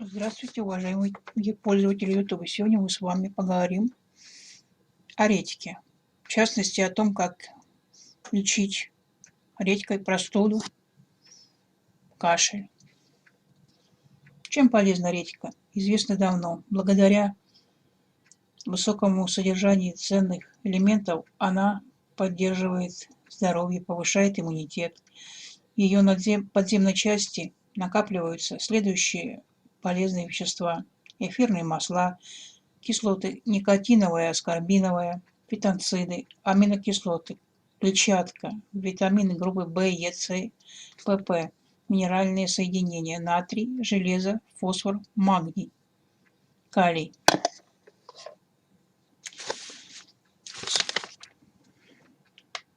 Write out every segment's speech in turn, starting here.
Здравствуйте, уважаемые пользователи YouTube. Сегодня мы с вами поговорим о редьке. В частности, о том, как лечить редькой простуду, кашель. Чем полезна редька? Известно давно. Благодаря высокому содержанию ценных элементов она поддерживает здоровье, повышает иммунитет. В ее подземной части накапливаются следующие полезные вещества: эфирные масла, кислоты никотиновая, аскорбиновая, фитонциды, аминокислоты, клетчатка, витамины группы В, Е, С, ПП, минеральные соединения натрий, железо, фосфор, магний, калий.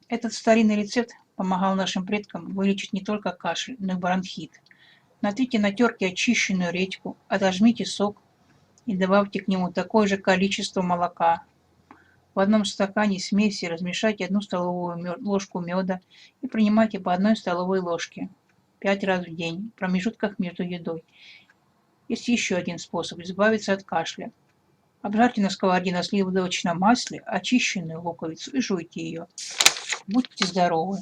Этот старинный рецепт помогал нашим предкам вылечить не только кашель, но и бронхит. Натрите на терке очищенную редьку, отожмите сок и добавьте к нему такое же количество молока. В одном стакане смеси размешайте 1 столовую ложку меда и принимайте по 1 столовой ложке 5 раз в день в промежутках между едой. Есть еще один способ избавиться от кашля. Обжарьте на сковороде на сливочном масле очищенную луковицу и жуйте ее. Будьте здоровы!